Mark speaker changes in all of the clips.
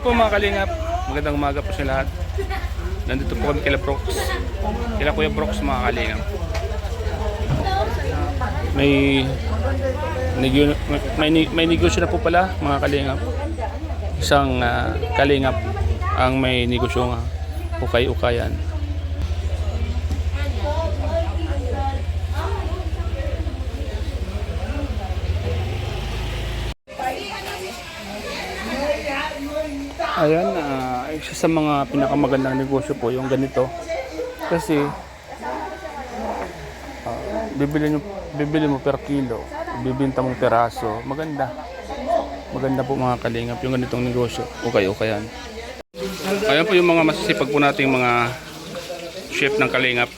Speaker 1: Po mga kalingap, magandang umaga po sa lahat. Nandito po kami kila Brooks. Kila Kuya Brooks mga kalingap. May negosyo na po pala mga kalingap. Isang kalingap ang may negosyo nga ukay-ukayan. Ayan, isa sa mga pinakamagandang negosyo po yung ganito. Kasi bibili mo per kilo, bibenta mo peraso. Maganda po mga kalingap yung ganitong negosyo. Ukay-ukayan. Ayan po yung mga masisipag po nating mga chef ng kalingap.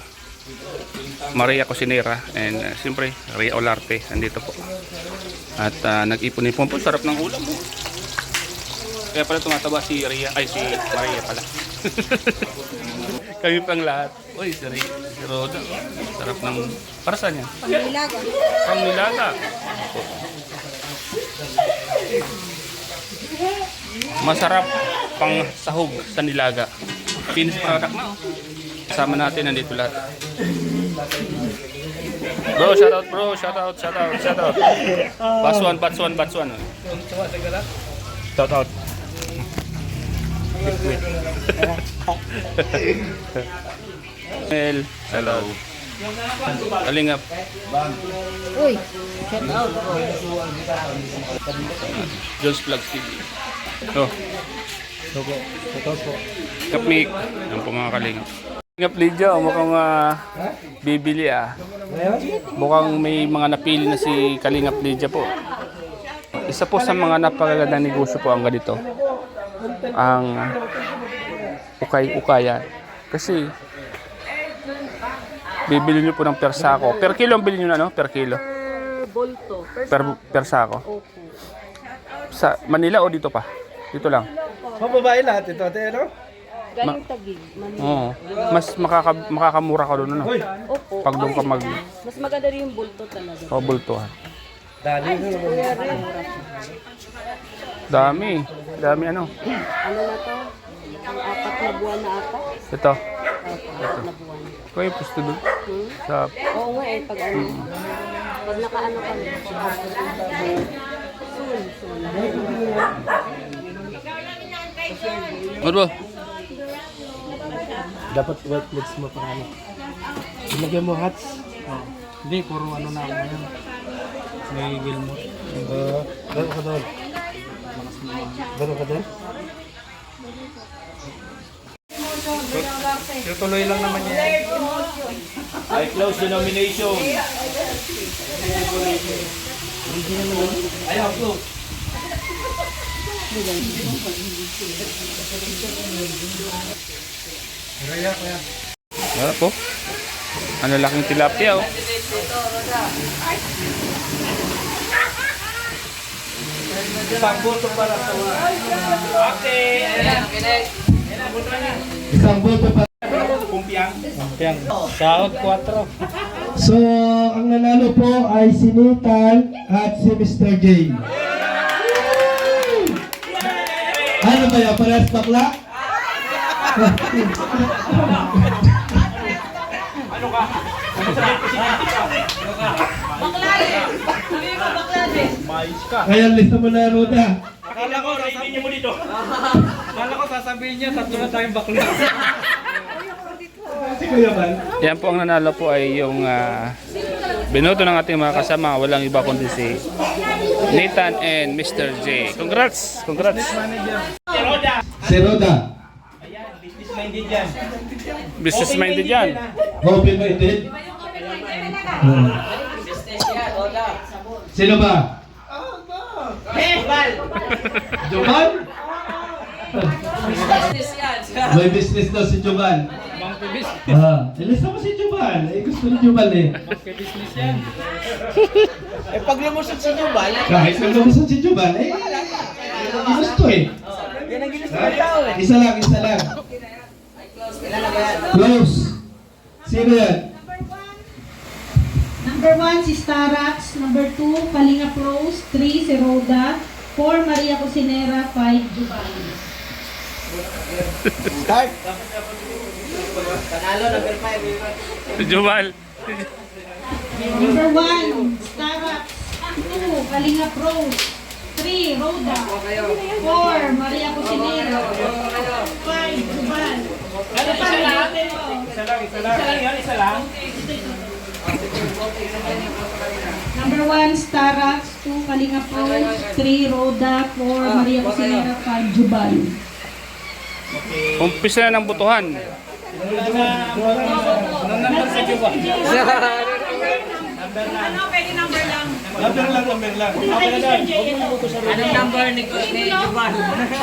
Speaker 1: Maria Cosinera and siyempre Ria Olarte nandito po. At nag-ipon-ipon po, sarap ng ulam po. Kaya pala tumataba si Maria pala. Kami pang lahat. Uy, si Roda. Sarap ng... Para saan yan?
Speaker 2: Pangnilaga.
Speaker 1: Pangnilaga. Masarap pang sahog sa nilaga. Finished product na. Kasama natin nandito lahat. Bro, shoutout bro. Shoutout. Batch one. Shoutout. Hello. Kalingap.
Speaker 2: Uy, shout out.
Speaker 1: Jones Vlogs TV. Oh. Kapmik. Yan po mga kalingap. Kalingap Lydia, mukhang bibili Mukhang may mga napili na si Kalingap Lydia po. Isa po sa mga napakagandang negosyo po ang ganito. Ang ukay-ukayan. Kasi bibili nyo po ng per sako. Per kilo ang bilhin nyo na, no? Per kilo.
Speaker 2: Bolto.
Speaker 1: Per sako. Sa Manila o dito pa? Dito lang.
Speaker 3: Mababae lahat ito, ate, ano?
Speaker 2: Galing Taguig, Manila.
Speaker 1: Oo. Mas makakamura ka doon, ano?
Speaker 2: Opo.
Speaker 1: Pag doon ka
Speaker 2: Mas maganda rin yung bolto talaga.
Speaker 1: bultuhan.
Speaker 3: Dali na naman.
Speaker 1: Dami ano?
Speaker 2: Ano na to? Ang 4 na buwan na ata?
Speaker 1: Ito.
Speaker 2: 4 na buwan.
Speaker 1: Kaya pusto doon. Sa...
Speaker 2: Oo nga eh, pag ano. Pag nakaano kami. Soon.
Speaker 1: Ano ba?
Speaker 3: Dapat white legs mo para ano. Ilagyan mo hats. Oh. Hindi, puro ano na ako ngayon. May gilmot. Gano'n ka doon? Tuloy lang naman yan.
Speaker 1: I close the nomination.
Speaker 3: Ayaw, close.
Speaker 1: Wala po. Ano laking tilapia oh.
Speaker 3: Isang boto para sa mga. Okay.
Speaker 4: Isang boto pa.
Speaker 1: Kumpiang.
Speaker 3: Sahod 4.
Speaker 4: So, ang nanalo po ay si Nathan at si Mr. J. Ano ba yan? Parehas bakla? Ayan, lista mo na, Roda.
Speaker 3: Akala ko sasabihin mo dito. Akala ko sasabihin niya tatlo na tayong bakla.
Speaker 4: Si Kuya Bal.
Speaker 1: Yan po ang nanalo po ay yung binoto ng ating mga kasama. Walang iba kundi si Nathan and Mr. J. Congrats!
Speaker 4: Si Roda.
Speaker 3: Business-minded yan.
Speaker 1: Business-minded yan.
Speaker 4: Open-minded. Sino ba? Jovan? May business daw si Jovan. Ilista mo si Jovan. Gusto ni Jovan eh.
Speaker 3: Business yan. Pag lumusot si Jubal,
Speaker 4: Kahit pag lumusot si Jovan, gusto eh.
Speaker 3: yan ang ginusto ng tao eh.
Speaker 4: Isa lang. Close. Sino yan?
Speaker 5: Number 1 si Starax, number 2 Kalinga Pros, 3 si Roda, 4 Maria Cosinera, 5 Giovanni.
Speaker 1: Si Jubal.
Speaker 5: Number 1, Starbucks. 2, Kalinga Pro. 3, Roda. 4, Maria Cusinero. 5, Jubal.
Speaker 3: Isa lang.
Speaker 5: Number 1, Starbucks. 2, Kalinga Pro. 3, Roda. 4, Maria Cusinero. 5, Jubal.
Speaker 1: Umpisa na ng butuhan.
Speaker 3: Number lang.
Speaker 2: Anong number ni Juban?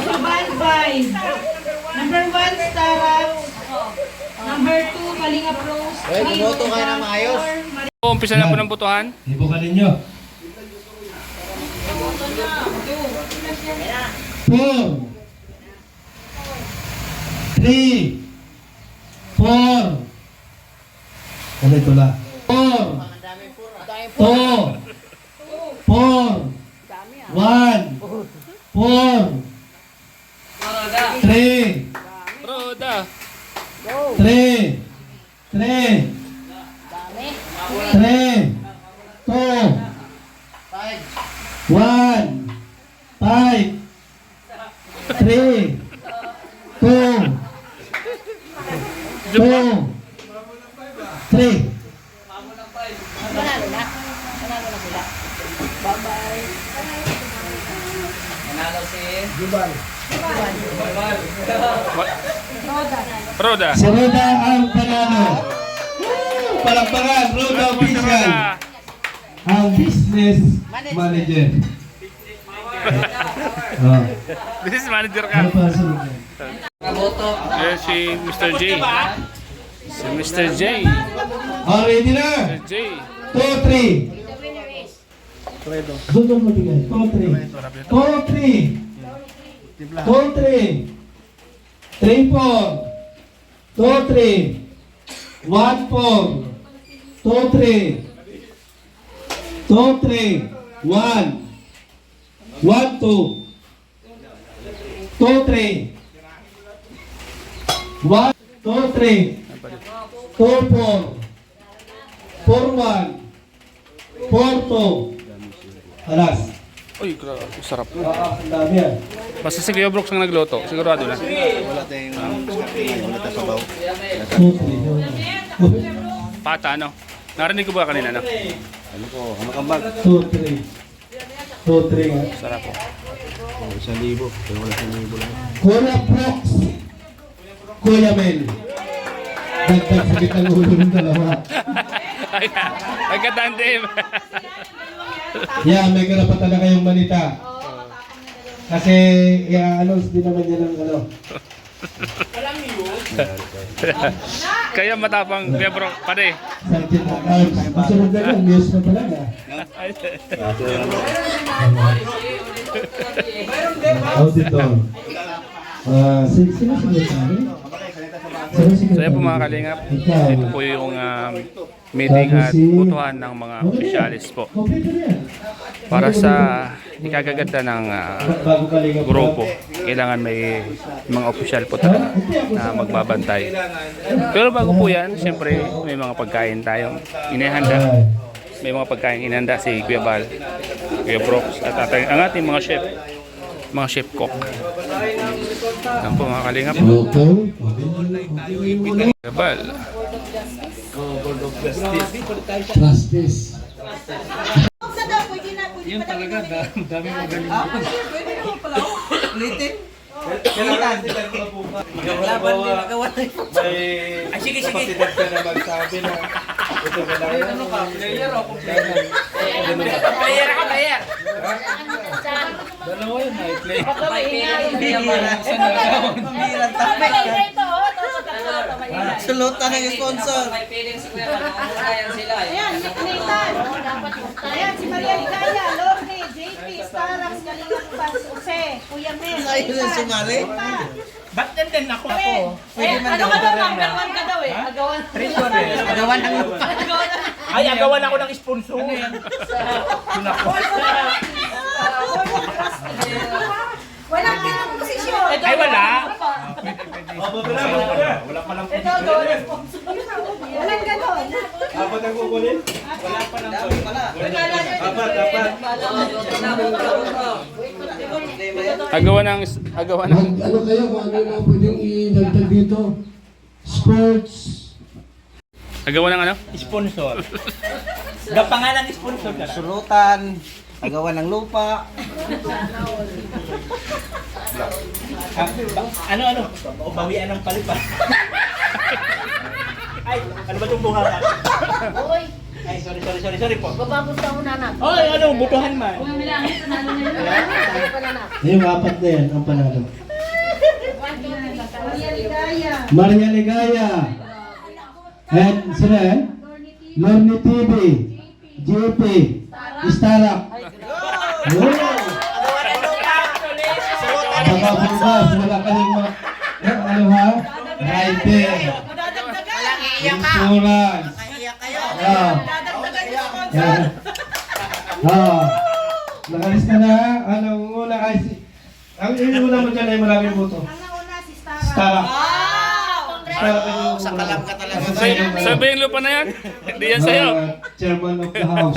Speaker 5: Jubal 5. Number 1, Starbucks. Number 2, Kalinga Pro. 3, Roda. 4,
Speaker 1: Umpisa na po ng butuhan.
Speaker 4: Ibukan ninyo. 4 3 4 Ganito lang. 4 2 4 1 4 3
Speaker 1: Roda.
Speaker 4: 3 3 3 2 1 5 3 2 2 3
Speaker 1: Roda.
Speaker 4: Si Roda ang panalo. Palakpakan, Roda official. Ang business manager. Oh.
Speaker 1: Business manager ka.
Speaker 4: Ano pa ang sunod niya?
Speaker 1: Ayan si Mr. J. Si Mr. J.
Speaker 4: Oh, ready na?
Speaker 1: Mr. J.
Speaker 4: 2, 3. Doon mo bigay. 2, 3. 2, 3. 2, 3. 3, 4. 2, 3. 1, 4. 2, 3. 2, 3. 1. 1, 2. 2, 3. 1, 2, 3. 2, 4. 4, 1. 4, 2. Alas.
Speaker 1: Uy, grabe. Sarap.
Speaker 4: Ang dami yan.
Speaker 1: Basta si Kuya Brooks ang nagluto. Sigurado na.
Speaker 4: 2, 3.
Speaker 1: Pata, ano? Narinig ko ba kanina, no?
Speaker 4: 2, 3. 2, 3.
Speaker 1: Sarap po.
Speaker 4: Kuya Brooks. Kuya Mel. Dagdag sakit ang ulo ng dalawa.
Speaker 1: Ay, katandem.
Speaker 4: Yeah, may karapatan na kayong manita. Kasi, i-announce din naman niya ng ano.
Speaker 1: Kaya matapang Kuya Brooks. Pare.
Speaker 4: Sergeant Arms. Masunod na yun, news na talaga. Auditor. Sino sunod sa amin?
Speaker 1: So yan po mga kalingap. Ito po yung meeting at butuhan ng mga opisyalis po.
Speaker 4: Kompleto na yan.
Speaker 1: Para sa ikagaganda ng
Speaker 4: Bago kalinga po.
Speaker 1: grupo, kailangan may mga opisyal po talaga na magbabantay. Pero bago po yan, siyempre may mga pagkain tayong inihanda. May mga pagkain inihanda si Kuya Bal, Kuya Brooks, at ang ating mga chef cook. Yan po mga kalingap.
Speaker 4: Okay.
Speaker 1: Kuya Bal.
Speaker 4: Justice.
Speaker 3: Yun talaga, dami magaling.
Speaker 2: Ay, sige. Player ako, player.
Speaker 3: Dalawa yun, may play.
Speaker 2: Sulutan ng sponsor. May feelings ko yan. Ayan sila.
Speaker 5: Ayan, si Nathan. Ayan, si Maria Ligaya, Lorne, JP, Starax, Kalinga Pas, Jose, Kuya Mel.
Speaker 2: Ayun ang sumali.
Speaker 3: Ba't yan din ako?
Speaker 2: Ano ka daw, number 1 ka daw eh. Agawan. Agawan ng lupa.
Speaker 3: Ay, agawan ako ng sponsor.
Speaker 5: Walang posisyon.
Speaker 3: Ay, wala. Wala pa lang po.
Speaker 2: Ito, do, responsible. Walang ganon.
Speaker 3: Apat ang kukunin? Wala pa lang po.
Speaker 1: Agawan ng
Speaker 4: Ano kayo kung ano yung mga pwedeng idagdag dito? Sports.
Speaker 1: agawan ng ano?
Speaker 3: Sponsor. Gapangan ng sponsor ka. Surutan, agawan ng lupa. Ano? Bawian ng palipan. Ay, ano ba itong buha ka?
Speaker 2: Uy,
Speaker 3: Ay, sorry po.
Speaker 2: babagos ka muna na.
Speaker 3: Ay, ano, butuhan man.
Speaker 4: Yung apat na yan, ang panalo.
Speaker 5: Maria Ligaya.
Speaker 4: Maria Ligaya. And sila eh? Lorne TV. JP. Starak. Pagkabukas, wala kayong mga... Ano ha? Rider. Insurance. Nakalista na ha? Anong una ay si... Ang inuuna mo dyan ay maraming buto.
Speaker 5: Ang nauna si Stara.
Speaker 4: Starak.
Speaker 2: Wow!
Speaker 4: Sa kalam ka talaga.
Speaker 1: Sabi yung lupa na yan. Hindi yan sa'yo.
Speaker 4: Chairman of the House.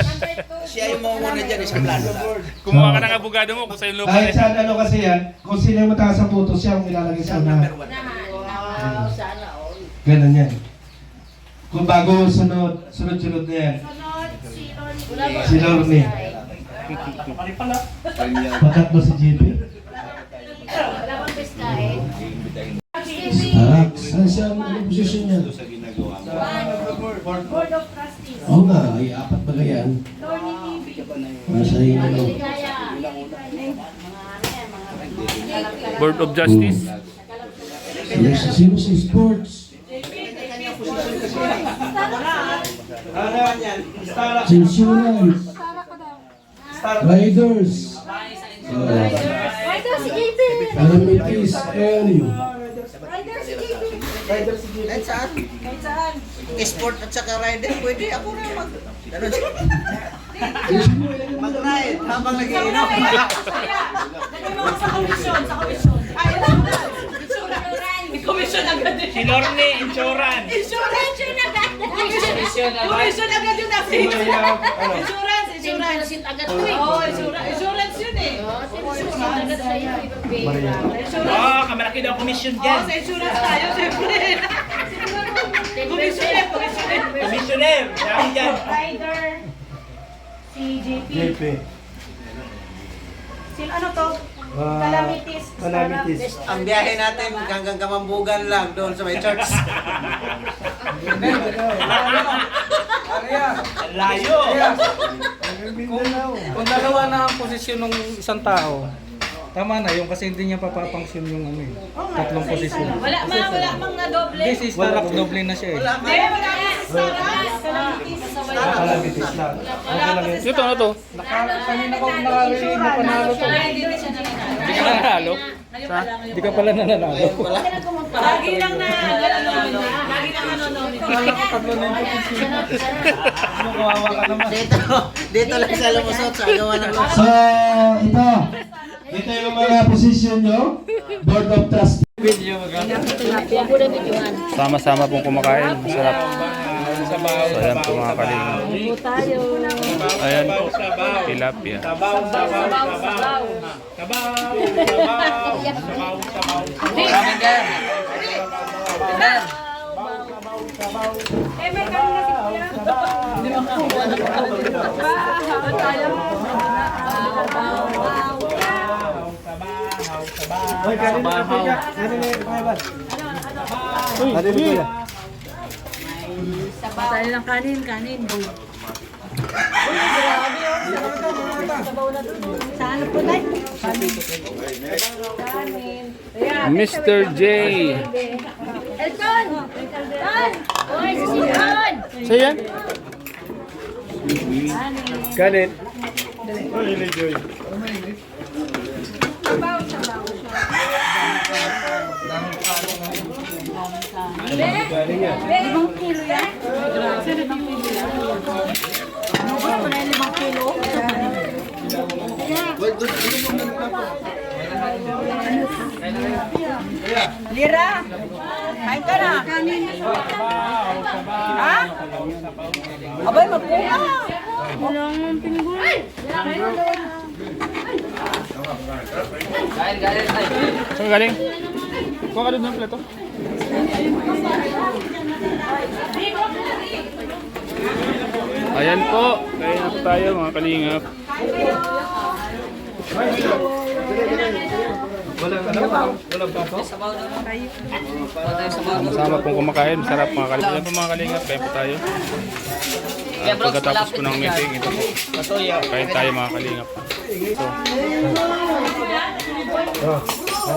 Speaker 6: Siya yung muna dyan, isang plano na.
Speaker 1: Kumuha ka ng abogado mo kung sa'yo yung lupa na
Speaker 4: Kahit
Speaker 1: yan.
Speaker 4: saan ano kasi yan, kung sino yung mataas ang buto, siya ang ilalagay sa unahan.
Speaker 2: Wow, sana all.
Speaker 4: Ganun yan. Kung bago sunod-sunod na yan. Si Lorne. Patatlo si JP. Starak. Saan siya? Anong posisyon niya?
Speaker 5: Board of Trustees.
Speaker 4: Oo nga, ay apat ba yan?
Speaker 5: Lorne TV.
Speaker 4: Nasa iyo ano.
Speaker 1: Board of Justice.
Speaker 4: Sino sa sports?
Speaker 3: Ano yan? Starak.
Speaker 4: Insurance. Riders.
Speaker 5: Rider si JP.
Speaker 4: Calamities and
Speaker 5: Rider si JP.
Speaker 6: Kahit saan.
Speaker 5: Kahit saan.
Speaker 6: Sport at saka rider, pwede ako na mag... Ano siya? Mag-ride habang nag-iinom.
Speaker 2: Lagay mo sa komisyon, sa komisyon. Ay, ito na. May komisyon agad eh.
Speaker 3: Si Lorne, insurance.
Speaker 2: Insurance yun agad. Komisyon agad yun natin. Insurance, insurance. Oo, insurance yun eh.
Speaker 3: Oh, kamalaki daw commission
Speaker 2: Oo,
Speaker 3: dyan.
Speaker 2: sa insurance tayo, siyempre. Komisyoner, komisyoner.
Speaker 3: Commissioner, dami dyan.
Speaker 5: Rider si JP.
Speaker 4: JP.
Speaker 5: Sino ano to? Calamities.
Speaker 4: Calamities.
Speaker 6: Ang biyahe natin hanggang Kamambugan lang doon sa may church.
Speaker 3: Layo.
Speaker 7: Kung dalawa na ang posisyon ng isang tao, tama na yung kasi hindi niya papapangsyon yung ano eh. Tatlong posisyon.
Speaker 2: Wala mang na doble.
Speaker 7: This is Starak, doble na siya eh.
Speaker 2: Wala mang Starak.
Speaker 4: Calamities lang.
Speaker 1: Ito, ano to?
Speaker 7: Kanina ko nakarinig na panalo to.
Speaker 2: Hindi siya nananalo.
Speaker 1: Hindi ka nanalo?
Speaker 7: Hindi ka pala nananalo.
Speaker 2: Lagi lang na nanonood. Lagi lang nanonood.
Speaker 7: Tatlo na yung posisyon. Ano, kawawa ka naman.
Speaker 6: Dito lang sa Lumusot sa agawan ng lupa.
Speaker 4: So, ito yung mga posisyon nyo. Board of Trustees.
Speaker 1: Sama-sama pong kumakain. Masarap. So, ayan po mga kalinga. Ayan po. Tilapia.
Speaker 5: Eh, may kanina si Kuya.
Speaker 4: Hoy, kanina ka pa ka. Kanina ka pa ba? Kanina ka.
Speaker 2: Tayo ng kanin.
Speaker 5: Sa ano po tayo?
Speaker 1: Mr. J.
Speaker 2: Elton! Oy, si Simon!
Speaker 1: So yan?
Speaker 4: Kanin.
Speaker 5: Limang kilo yan? Ano ba? 5 kilo?
Speaker 6: Lira, kain ka na. Ha? Abay, magkuha.
Speaker 1: Saan ka galing? Kuha ka doon ng plato. Ayan po. Kaya na po tayo mga kalingap. Sama pong kumakain. Masarap mga kalingap. Ayan po mga kalingap. Kaya po tayo. Pagkatapos po ng meeting, ito po. Kain tayo mga kalingap. So,